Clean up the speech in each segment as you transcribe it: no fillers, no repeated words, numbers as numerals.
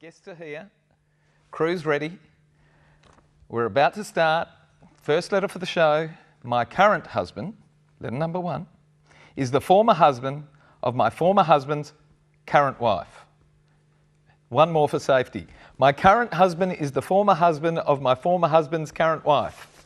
Guests are here. Crew's ready. We're about to start. First letter for the show. My current husband, letter number 1, is the former husband of my former husband's current wife. One more for safety. My current husband is the former husband of my former husband's current wife.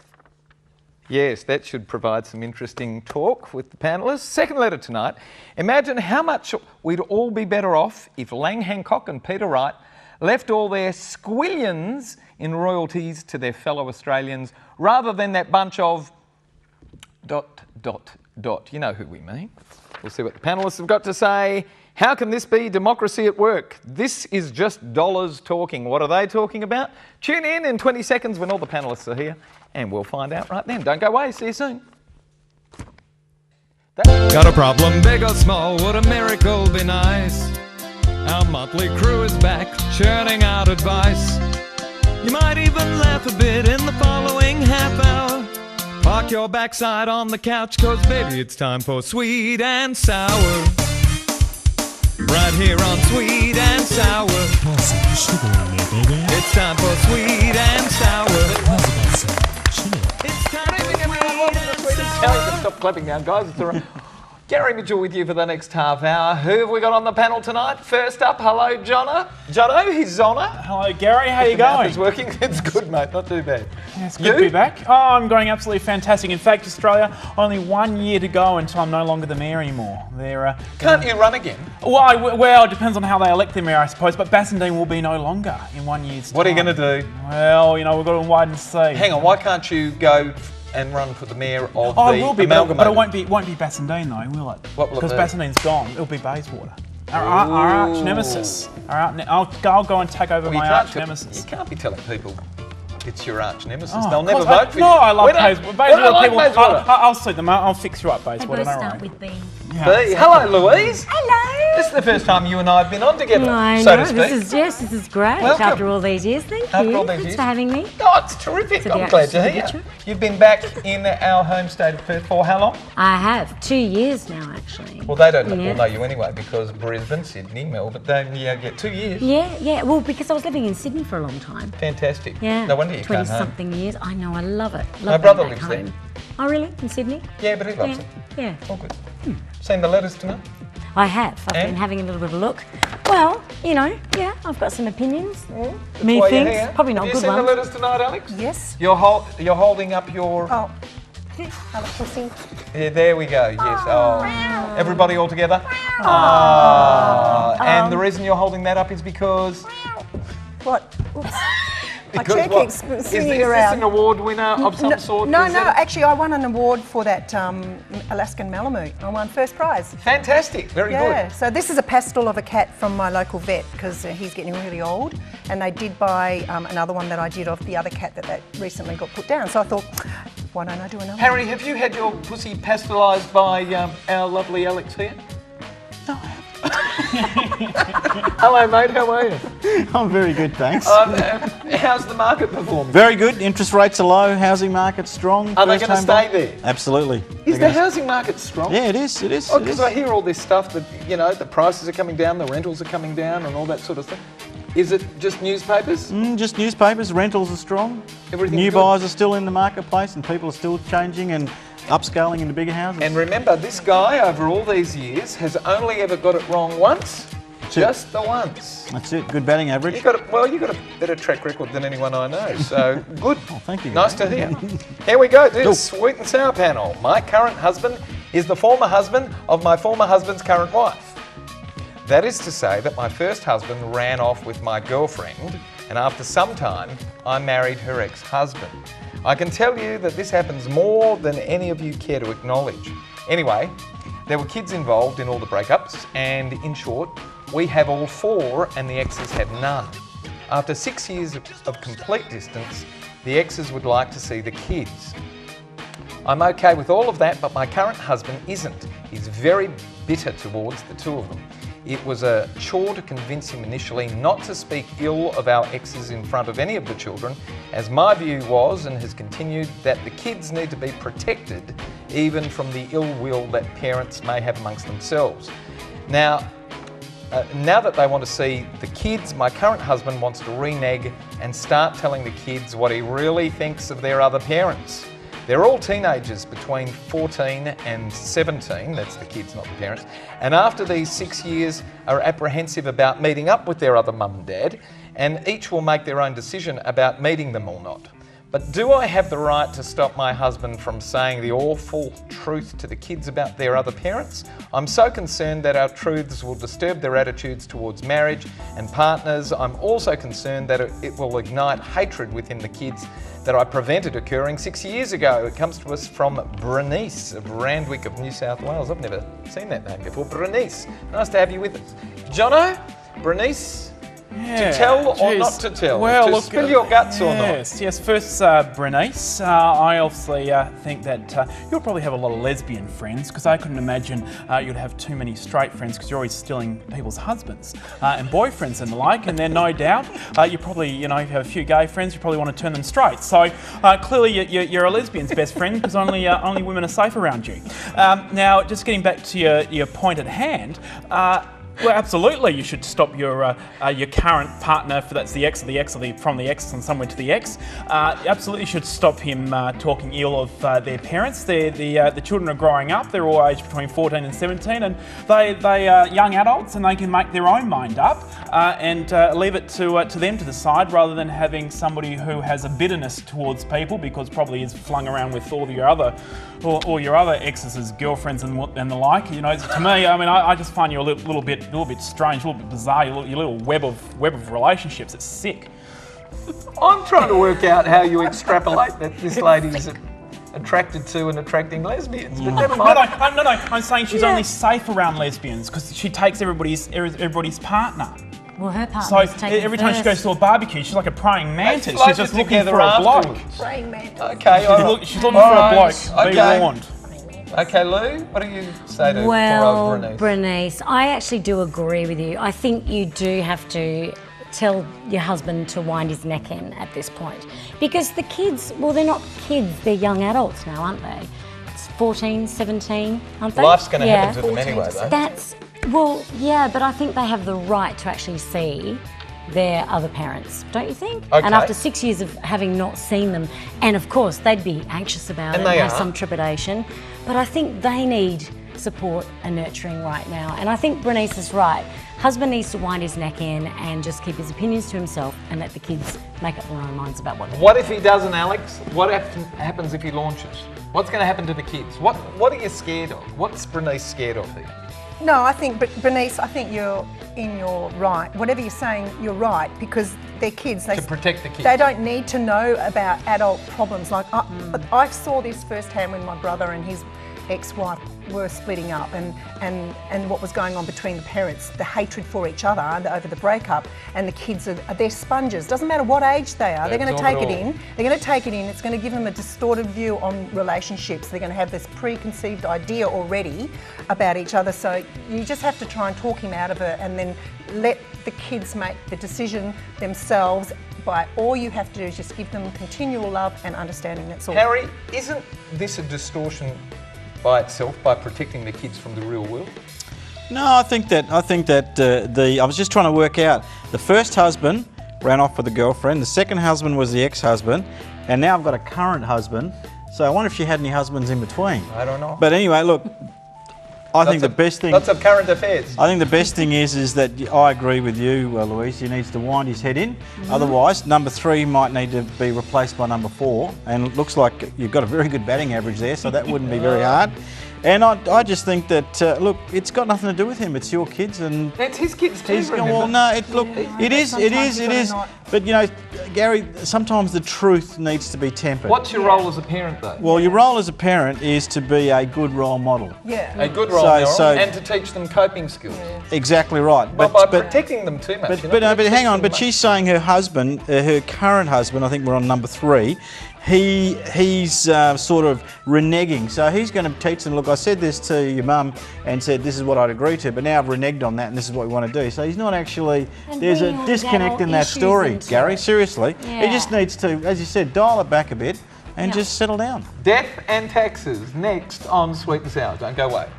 Yes, that should provide some interesting talk with the panellists. Second letter tonight. Imagine how much we'd all be better off if Lang Hancock and Peter Wright left all their squillions in royalties to their fellow Australians rather than that bunch of ... You know who we mean. We'll see what the panellists have got to say. How can this be democracy at work? This is just dollars talking. What are they talking about? Tune in 20 seconds when all the panellists are here and we'll find out right then. Don't go away. See you soon. Got a problem, big or small, would a miracle be nice? Our motley crew is back, churning out advice. You might even laugh a bit in the following half hour. Park your backside on the couch, cause baby it's time for Sweet and Sour. Right here on Sweet and Sour. Some sugar in there, baby. It's time for Sweet and Sour. Chili. It's time for Sweet and Sour. Stop clapping now, guys. It's all right. Gary Mitchell with you for the next half hour. Who have we got on the panel tonight? First up, hello, Jono. Jono, he's Zona. Hello, Gary. How are you The mouth going? is working. It's good, mate. Not too bad. Yeah, it's good to be back. Oh, I'm going absolutely fantastic. In fact, Australia, only 1 year to go until I'm no longer the mayor anymore. They're, Can't you run again? well, it depends on how they elect the mayor, I suppose. But Bassendean will be no longer in 1 year's time. What are you going to do? Well, you know, we've got to wait and see. Hang on, why can't you go and run for the mayor of Oh, the it will be, amalgamated? but it won't be Bassendean though, will it? What will it Because be? Bassendean's gone. It'll be Bayswater. Our arch nemesis. I'll go and take over Well, my arch nemesis. You can't be telling people it's your arch nemesis. Oh, They'll of never course vote for you. No, I love Bayswater. Bayswater people. Bayswater. I'll suit them. I'll fix you up, They Bayswater. both No start worries. with B. B. Hello, Louise. Hello. This is the first time you and I have been on together, I so know, to speak. this is great. Welcome. After all these years, thank After you. all these Thanks years. for having me. Oh, it's terrific. To the I'm glad to actual hear picture. you. You've been back in our home state of Perth for how long? I have 2 years now, actually. Well, they don't Yeah. all know you anyway because Brisbane, Sydney, Melbourne, they get 2 years. Yeah. Well, because I was living in Sydney for a long time. Fantastic. Yeah. No wonder you came home. 20-something years. I know. I love it. Love My being brother back lives home. there. Oh, really? In Sydney? Yeah, but he loves Yeah. it. Yeah. All good. Seen the letters tonight? I have. I've And? been having a little bit of a look. Well, you know, yeah, I've got some opinions. Why Me you're things. here. Probably not Have good you seen ones. the letters tonight, Alex? Yes. You're holding up your... Oh. Hello, pussy. Yeah, there we go, yes. Oh. Everybody all together? Oh. And the reason you're holding that up is because... What? Oops. My Because chair what? keeps Is swinging this around. an award winner of some sort? No, Is no. it? Actually, I won an award for that Alaskan Malamute. I won first prize. Fantastic, very Yeah. good. So this is a pastel of a cat from my local vet because he's getting really old, and they did buy another one that I did of the other cat that recently got put down. So I thought, why don't I do another? Harry, have you had your pussy pastelised by our lovely Alex here? No, I haven't. Hello, mate, how are you? I'm very good, thanks. How's the market performing? Very good. Interest rates are low. Housing market's strong. Are they First going to home stay buy- there? Absolutely. Is the housing market strong? Yeah, it is. It is. Oh, it because is. I hear all this stuff that, you know, the prices are coming down, the rentals are coming down and all that sort of stuff. Is it just newspapers? Just newspapers. Rentals are strong. Everything's New good. buyers are still in the marketplace, and people are still changing and upscaling into bigger houses. And remember, this guy over all these years has only ever got it wrong once. Just the once. That's it. Good batting average. You've got a better track record than anyone I know, so good. Oh, thank you. Nice to hear. Here we go, this Sweet and Sour panel. My current husband is the former husband of my former husband's current wife. That is to say that my first husband ran off with my girlfriend, and after some time, I married her ex-husband. I can tell you that this happens more than any of you care to acknowledge. Anyway, there were kids involved in all the breakups, and in short, we have all 4 and the exes have none. After 6 years of complete distance, the exes would like to see the kids. I'm okay with all of that, but my current husband isn't. He's very bitter towards the two of them. It was a chore to convince him initially not to speak ill of our exes in front of any of the children, as my view was and has continued that the kids need to be protected even from the ill will that parents may have amongst themselves. Now, Now that they want to see the kids, my current husband wants to renege and start telling the kids what he really thinks of their other parents. They're all teenagers between 14 and 17, that's the kids, not the parents, and after these 6 years are apprehensive about meeting up with their other mum and dad, and each will make their own decision about meeting them or not. But do I have the right to stop my husband from saying the awful truth to the kids about their other parents? I'm so concerned that our truths will disturb their attitudes towards marriage and partners. I'm also concerned that it will ignite hatred within the kids that I prevented occurring 6 years ago. It comes to us from Bernice of Randwick of New South Wales. I've never seen that name before. Bernice, nice to have you with us. Jono, Bernice, Yeah, to tell or geez. not to tell? Well, to look, spill your guts or not? Yes. First, Bernice, I obviously think that you'll probably have a lot of lesbian friends, because I couldn't imagine you'd have too many straight friends, because you're always stealing people's husbands and boyfriends and the like. And then, no doubt, you probably, you have a few gay friends. You probably want to turn them straight. So clearly, you're a lesbian's best friend, because only women are safe around you. Now, just getting back to your point at hand. Well, absolutely, you should stop your current partner, for that's the ex of the ex, or from the ex and somewhere to the ex. Absolutely should stop him talking ill of their parents. The children are growing up. They're all aged between 14 and 17, and they are young adults, and they can make their own mind up and leave it to them to decide, rather than having somebody who has a bitterness towards people because probably is flung around with all your other exes' girlfriends and the like. To me, I mean, I just find you a little bit strange, a little bit bizarre. Your little web of relationships. It's sick. I'm trying to work out how you extrapolate that this lady's attracted to and attracting lesbians, but never mind. No, I'm saying she's only safe around lesbians because she takes everybody's partner. Well, her partner's So taken every time she goes to a barbecue, she's like a praying mantis. float She's just it looking together for a bloke. afterwards. Praying mantis. Okay, all right. She's looking for a bloke. Be Okay. warned. Okay, Lou, what do you say to poor Well, old Bernice? Bernice, I actually do agree with you. I think you do have to tell your husband to wind his neck in at this point. Because the kids, well, they're not kids, they're young adults now, aren't they? It's 14, 17, aren't they? Life's going to happen to them anyway, though. Well, yeah, but I think they have the right to actually see their other parents, don't you think? Okay. And after 6 years of having not seen them, and of course they'd be anxious about it and have some trepidation, but I think they need support and nurturing right now. And I think Bernice is right. Husband needs to wind his neck in and just keep his opinions to himself and let the kids make up their own minds about what they What if he doesn't, Alex? What happens if he launches? What's going to happen to the kids? What are you scared of? What's Bernice scared of here? No, I think, but Bernice, I think you're in your right. Whatever you're saying, you're right, because they're kids. To protect the kids. They don't need to know about adult problems. Like I saw this firsthand when my brother and his ex-wife were splitting up, and what was going on between the parents, the hatred for each other over the breakup, and the kids they're sponges. Doesn't matter what age they are, they're going to take it in. They're going to take it in. It's going to give them a distorted view on relationships. They're going to have this preconceived idea already about each other. So you just have to try and talk him out of it, and then let the kids make the decision themselves. All you have to do is just give them continual love and understanding. That's all. Harry, isn't this a distortion by itself, by protecting the kids from the real world? No, I think that I was just trying to work out. The first husband ran off with a girlfriend. The second husband was the ex-husband, and now I've got a current husband. So I wonder if she had any husbands in between. I don't know. But anyway, look, I think the best thing. Lots of current affairs. I think the best thing is that I agree with you, Louise. He needs to wind his head in. Otherwise, number 3 might need to be replaced by number 4. And it looks like you've got a very good batting average there, so that wouldn't be very hard. And I just think that, look, it's got nothing to do with him. It's your kids, and It's his kids too, remember? well, no, it is. But Gary, sometimes the truth needs to be tempered. What's your role as a parent, though? Well, your role as a parent is to be a good role model. Yeah. A good role model, and to teach them coping skills. Exactly right. But by protecting them too much. But hang on. But she's saying her husband, her current husband, I think we're on number 3. He's sort of reneging. So he's going to teach them, look, I said this to your mum and said this is what I'd agree to, but now I've reneged on that and this is what we want to do. So he's not actually, there's a disconnect in that story, Gary, seriously. Yeah. He just needs to, as you said, dial it back a bit and just settle down. Death and taxes, next on Sweet and Sour. Don't go away.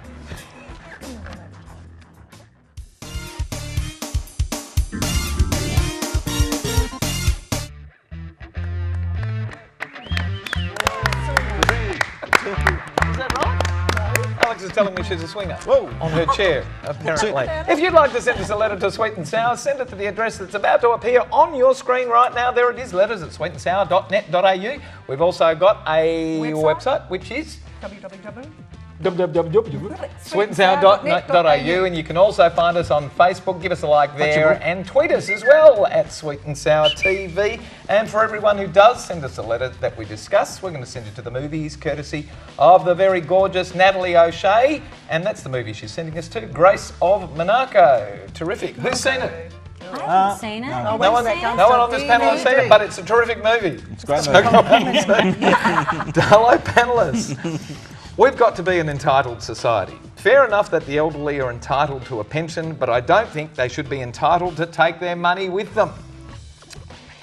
telling me she's a swinger. Whoa. On her chair, apparently. If you'd like to send us a letter to Sweet and Sour, send it to the address that's about to appear on your screen right now. There it is, letters@sweetandsour.net.au. We've also got a website which is www.sweetandsour.net.au, and you can also find us on Facebook. Give us a like there and tweet us as well at Sweet and Sour TV. And for everyone who does send us a letter that we discuss, we're going to send it to the movies courtesy of the very gorgeous Natalie O'Shea, and that's the movie she's sending us to, Grace of Monaco. Terrific. Who's seen it? I haven't seen it. No one on this panel has seen it, but it's a terrific movie. It's a great movie. Hello, panellists. We've got to be an entitled society. Fair enough that the elderly are entitled to a pension, but I don't think they should be entitled to take their money with them.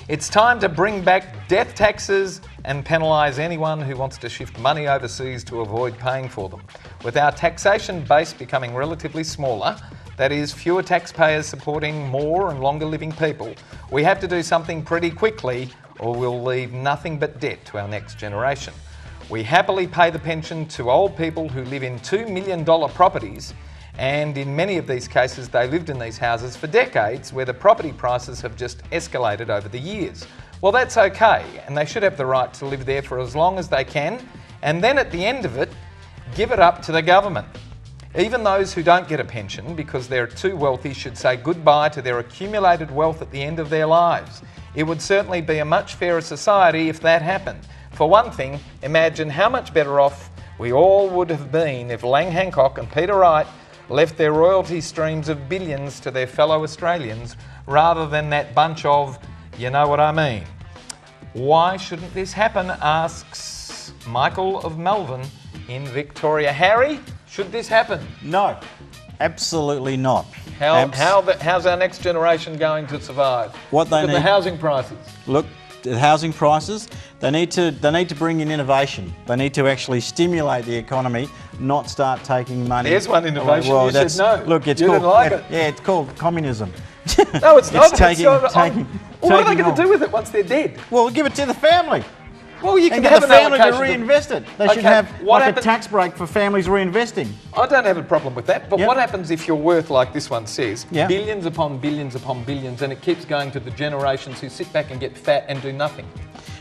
It's time to bring back death taxes and penalise anyone who wants to shift money overseas to avoid paying for them. With our taxation base becoming relatively smaller, that is, fewer taxpayers supporting more and longer living people, we have to do something pretty quickly or we'll leave nothing but debt to our next generation. We happily pay the pension to old people who live in $2 million properties, and in many of these cases they lived in these houses for decades where the property prices have just escalated over the years. Well, that's okay, and they should have the right to live there for as long as they can, and then at the end of it, give it up to the government. Even those who don't get a pension because they're too wealthy should say goodbye to their accumulated wealth at the end of their lives. It would certainly be a much fairer society if that happened. For one thing, imagine how much better off we all would have been if Lang Hancock and Peter Wright left their royalty streams of billions to their fellow Australians rather than that bunch of, you know what I mean. Why shouldn't this happen, asks Michael of Melbourne in Victoria. Harry, should this happen? No, absolutely not. How's our next generation going to survive? What they Look at need, the housing prices. Look, the housing prices. They need to bring in innovation. They need to actually stimulate the economy, not start taking money. There's one innovation. Well, you said no. Look, it's you called didn't like it. Yeah, it's called communism. No, it's not. Well, what are they going to do with it once they're dead? Well, give it to the family. Well, you can and get have the an family to reinvest it. They should have a tax break for families reinvesting. I don't have a problem with that, but what happens if you're worth, like this one says, Yep. billions upon billions upon billions, and it keeps going to the generations who sit back and get fat and do nothing?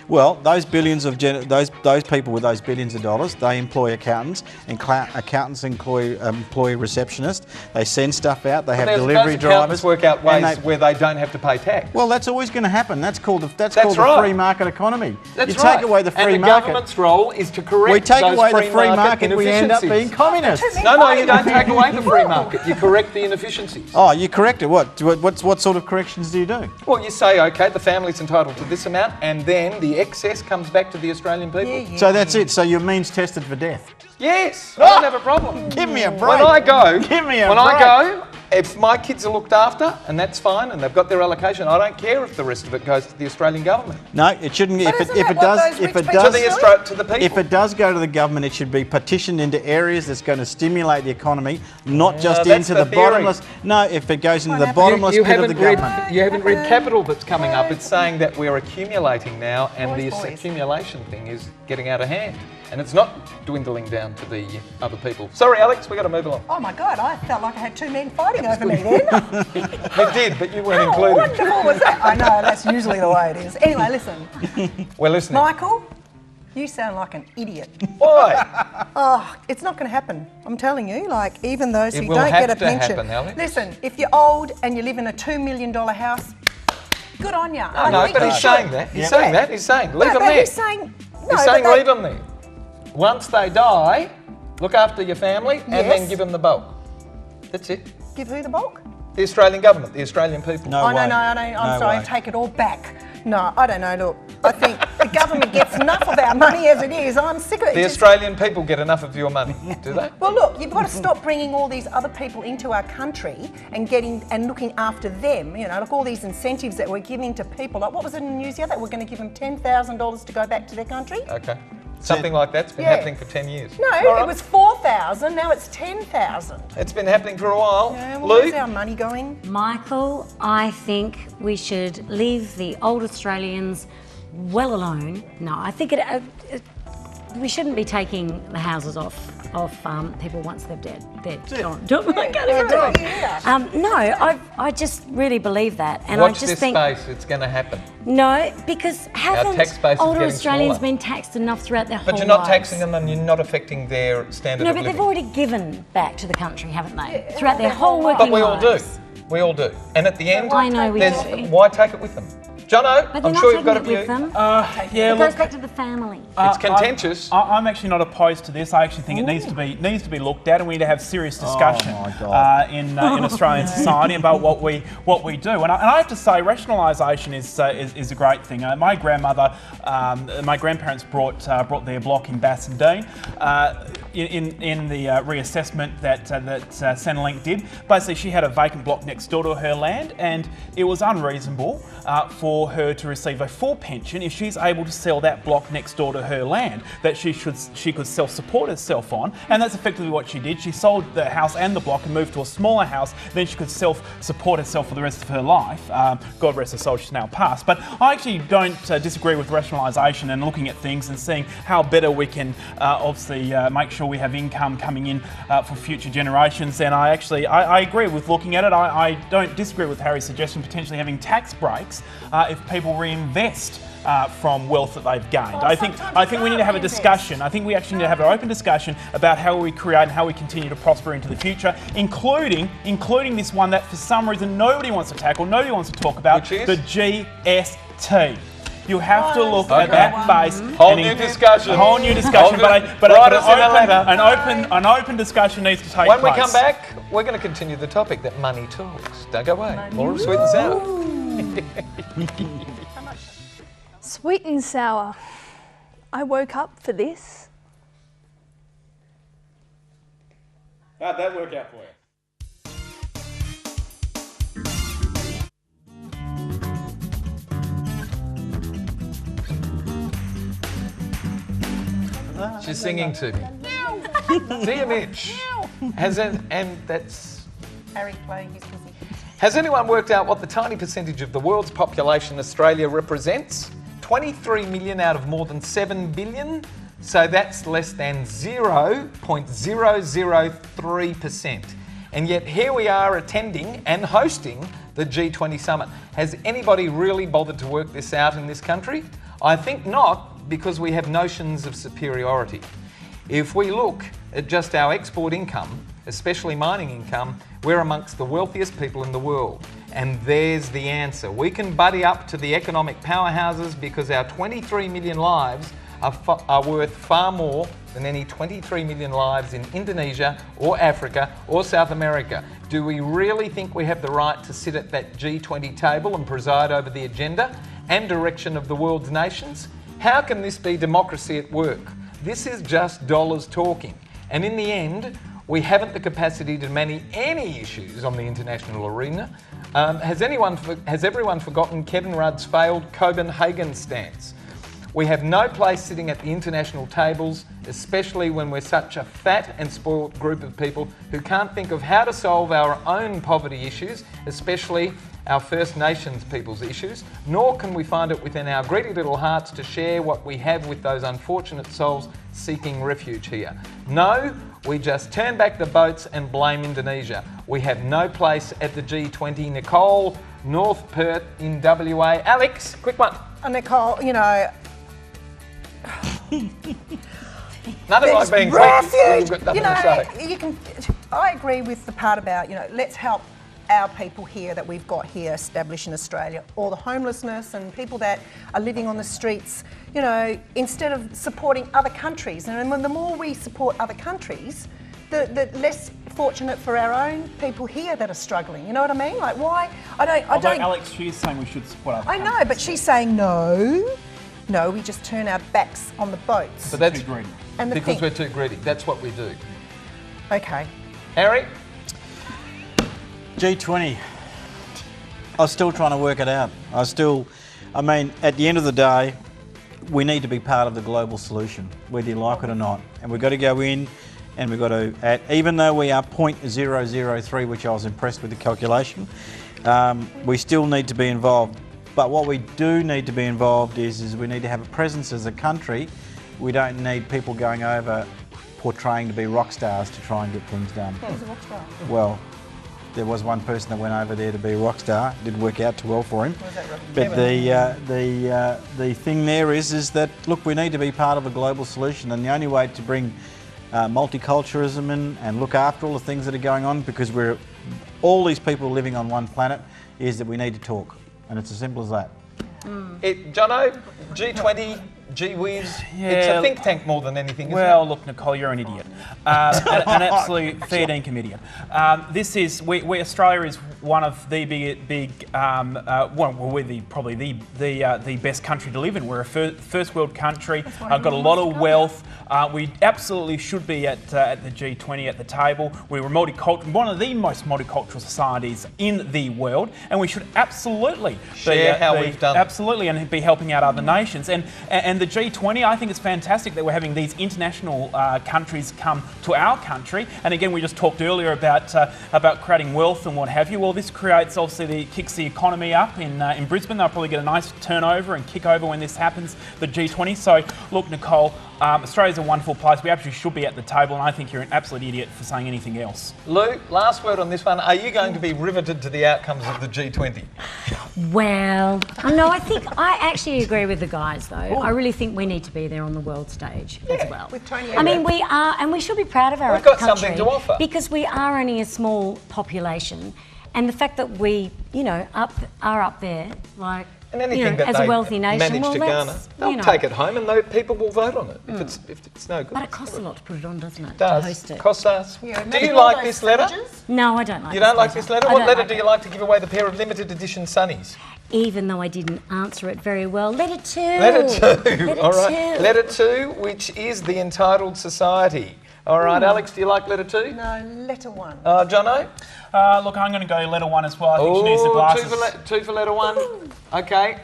Well, those billions of those people with those billions of dollars, they employ accountants, and accountants employ receptionists. They send stuff out. They have delivery drivers. Work out ways where they don't have to pay tax. Well, that's always going to happen. That's called the free market economy. That's you take away the free and the market. government's role is to correct we take those away the free market market. We end up being communists. No, you don't take away the free market. You correct the inefficiencies. Oh, you correct it. What sort of corrections do you do? Well, you say, okay, the family's entitled to this amount, and then the excess comes back to the Australian people. So that's it. So you're means tested for death. Yes, I don't have a problem. Give me a break. When I go, I go, if my kids are looked after, and that's fine, and they've got their allocation, I don't care if the rest of it goes to the Australian government. No, it shouldn't. If it does go to the government, it should be partitioned into areas that's going to stimulate the economy, not just into the bottomless. No, if it goes into the bottomless pit of the government. You haven't read Capital that's coming up. It's saying that we're accumulating now, and this accumulation thing is getting out of hand. And it's not dwindling down to the other people. Sorry, Alex, we've got to move along. Oh my God, I felt like I had two men fighting over me then. You did, but you weren't included. Wonderful was that? I know, that's usually the way it is. Anyway, listen. We're listening. Michael, you sound like an idiot. Why? Oh, it's not going to happen. I'm telling you, like, even those who will don't have get a to pension. happen, Alex. Listen, if you're old and you live in a $2 million house, good on you. No, but he's saying that. He's saying that. He's saying, leave them there. He's saying leave them there. Once they die, look after your family and then give them the bulk. That's it. Give who the bulk? The Australian government, the Australian people. No way. I'm sorry, I take it all back. No, I don't know. Look, I think the government gets enough of our money as it is. I'm sick of it. The Australian people get enough of your money, do they? Well, look, you've got to stop bringing all these other people into our country and looking after them. You know, like all these incentives that we're giving to people. Like, what was it in the news the other day? We're going to give them $10,000 to go back to their country. Okay. Something like that's been happening for 10 years. No, it was 4,000, now it's 10,000. It's been happening for a while. Yeah, well, Lou? where's our money going? Michael, I think we should leave the old Australians well alone. No, I think we shouldn't be taking the houses off people once they're dead. They're gone. No, I just really believe that, and Watch I just this think space. It's going to happen. no, because haven't tax base is older getting Australians smaller. been taxed enough throughout their whole But you're not lives? taxing them, and you're not affecting their standard No, of but living. they've already given back to the country, haven't they? Throughout their whole working But we all do. lives. We all do. And at the end, I know we there's do. why take it with them? Jono, But they're I'm not sure you've taking got a it with view. them. Yeah, It goes look, back to the family. It's contentious. I'm actually not opposed to this. I actually think it needs to be looked at, and we need to have serious discussion my God. in Australian society about what we do. And I have to say, rationalisation is a great thing. My grandmother, my grandparents brought their block in Bassendean. In the reassessment that Centrelink did, basically she had a vacant block next door to her land, and it was unreasonable for her to receive a full pension if she's able to sell that block next door to her land that she could self-support herself on, and that's effectively what she did. She sold the house and the block and moved to a smaller house, then she could self-support herself for the rest of her life. God rest her soul, she's now passed. But I actually don't disagree with rationalisation and looking at things and seeing how better we can obviously make sure we have income coming in for future generations. And I agree with looking at it. I don't disagree with Harry's suggestion, potentially having tax breaks if people reinvest from wealth that they've gained. I think we need to have a discussion. I think we actually need to have an open discussion about how we create and how we continue to prosper into the future, including this one that for some reason nobody wants to tackle, nobody wants to talk about, Which is? the GST. You have to look at that base. Whole new discussion. A whole new discussion, but an open discussion needs to take When place. we come back, we're going to continue the topic that money talks. Don't go away. More of Sweet and Sour. Sweet and sour. I woke up for this. How'd that work out for you? She's singing to me. Dear Mitch, and that's... Harry playing his music. Has anyone worked out what the tiny percentage of the world's population Australia represents? 23 million out of more than 7 billion. So that's less than 0.003%. And yet here we are attending and hosting the G20 summit. Has anybody really bothered to work this out in this country? I think not, because we have notions of superiority. If we look at just our export income, especially mining income, we're amongst the wealthiest people in the world. And there's the answer. We can buddy up to the economic powerhouses because our 23 million lives are worth far more than any 23 million lives in Indonesia or Africa or South America. Do we really think we have the right to sit at that G20 table and preside over the agenda and direction of the world's nations? How can this be democracy at work? This is just dollars talking. And in the end, we haven't the capacity to manage any issues on the international arena. Has everyone forgotten Kevin Rudd's failed Copenhagen stance? We have no place sitting at the international tables, especially when we're such a fat and spoilt group of people who can't think of how to solve our own poverty issues, especially our First Nations people's issues, nor can we find it within our greedy little hearts to share what we have with those unfortunate souls seeking refuge here. No, we just turn back the boats and blame Indonesia. We have no place at the G20. Nicole, North Perth in WA. Alex, quick one. Nicole, you know, Nothing like being quick. You've got nothing to say. I agree with the part about, let's help our people here that we've got here established in Australia, or the homelessness and people that are living on the streets, instead of supporting other countries. And the more we support other countries, the less fortunate for our own people here that are struggling. You know what I mean? Like, why? I don't. Alex, she's saying we should support other I countries. know, but she's saying no. No, we just turn our backs on the boats. But that's too greedy. And the because thing- we're too greedy. That's what we do. Okay. Harry? G20. I was still trying to work it out. At the end of the day, we need to be part of the global solution, whether you like it or not. And we've got to go in and we've got to, even though we are 0.003, which I was impressed with the calculation, we still need to be involved. But what we do need to be involved is we need to have a presence as a country We don't need people going over portraying to be rock stars to try and get things done. Who's a rock star? Well, there was one person that went over there to be a rock star. Didn't work out too well for him. But the thing there is that, look, we need to be part of a global solution, and the only way to bring multiculturalism in and look after all the things that are going on, because we're all these people living on one planet, is that we need to talk, and it's as simple as that. Jono, G20, gee whiz, it's a think tank more than anything, isn't Well, it? look, Nicole, you're an idiot. An absolute fair dinkum idiot. This is, Australia is one of the we're probably the best country to live in. We're a first world country, got a lot of wealth. We absolutely should be at the G20 at the table. We're one of the most multicultural societies in the world, and we should absolutely share how we've done. Absolutely, and be helping out other nations. And the G20, I think it's fantastic that we're having these international countries come to our country. And again, we just talked earlier about creating wealth and what have you. Well, this creates, obviously, kicks the economy up in Brisbane. They'll probably get a nice turnover and kick over when this happens, the G20. So, look, Nicole, Australia's a wonderful place. We absolutely should be at the table, and I think you're an absolute idiot for saying anything else. Lou, last word on this one. Are you going to be riveted to the outcomes of the G20? Well, no, I actually agree with the guys, though. I really think we need to be there on the world stage as well. With Tony. I mean, we are, and we should be proud of our We've got country something to offer. because we are only a small population, and the fact that we, are up there, like. And anything that as they a wealthy nation, manage to garner, they'll take it home, and people will vote on it if it's no good. But it costs a lot to put it on, doesn't it? It does. To host it. Costs us. Yeah, do you like this letter? No, I don't like. You don't like this letter? I What don't letter like do you it. like to give away the pair of limited edition sunnies? Even though I didn't answer it very well, letter 2. Letter 2. Letter All right. 2. Letter 2, which is the Entitled Society. All right, Alex, do you like letter 2? No, letter 1. Jono? Look, I'm going to go letter 1 as well. I think she needs the glasses. Two for letter 1. Okay.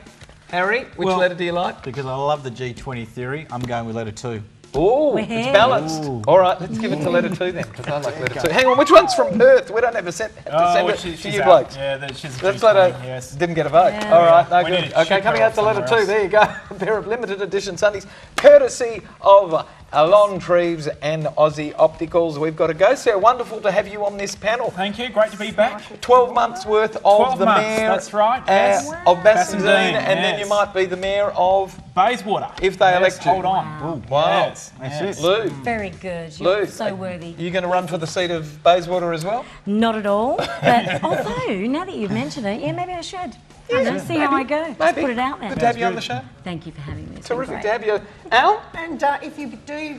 Harry, which letter do you like? Because I love the G20 theory, I'm going with letter 2. Oh, it's balanced. All right, let's give it to letter 2 then, because I like letter 2. Hang on, which one's from Perth? We don't have to send it to you blokes. Yeah, she's a Let's G20, let her. yes. Didn't get a vote. Yeah. All right, no We good. need to Okay, ship coming her out to off letter 2. somewhere There you go. A pair of limited edition Sundays, courtesy of Alon Treves and Aussie Opticals. We've got to go. So wonderful to have you on this panel. Thank you, great to be back. 12 months worth of 12 the months, mayor that's right, yes. of Bassendean, Bassendean, and then you yes. might be the mayor of Bayswater. if they elect you. Hold on. Wow. Yes, That's yes. it. Lou, Very good. You're Lou, so worthy. you going to run for the seat of Bayswater as well? Not at all. But although, now that you've mentioned it, maybe I should. Let's see how I go. Just Maybe. put it out there. Good to have you on the show. Thank you for having me. It's been Terrific great. to have you. Al? And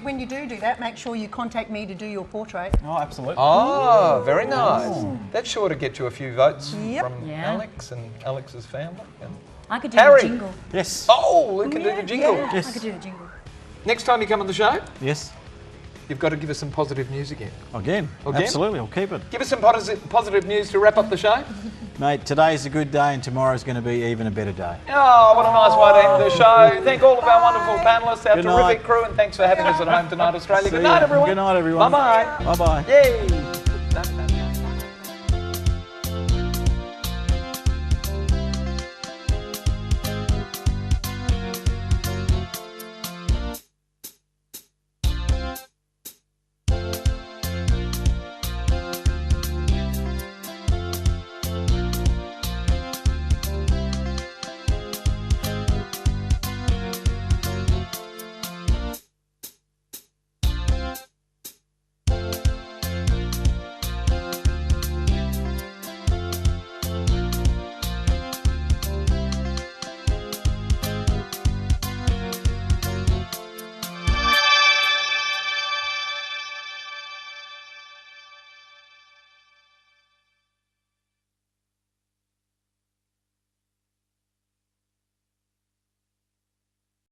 when you do that, make sure you contact me to do your portrait. Oh, absolutely. Oh, very nice. That's sure to get you a few votes from Yeah. Alex and Alex's family. And I could do Harry. the jingle. Yes. oh, we can do the jingle. Yeah. Yes. I could do the jingle. Next time you come on the show, Yes. you've got to give us some positive news again. Again. Again? Absolutely, I'll keep it. Give us some positive news to wrap up the show. Mate, today's a good day and tomorrow's going to be even a better day. Oh, what a nice way to end the show. Thank all of our wonderful panellists, our Good terrific night. crew, and thanks for having us at home tonight, Australia. See Good night, ya. everyone. Good night, everyone. Bye-bye. Bye-bye. Yay.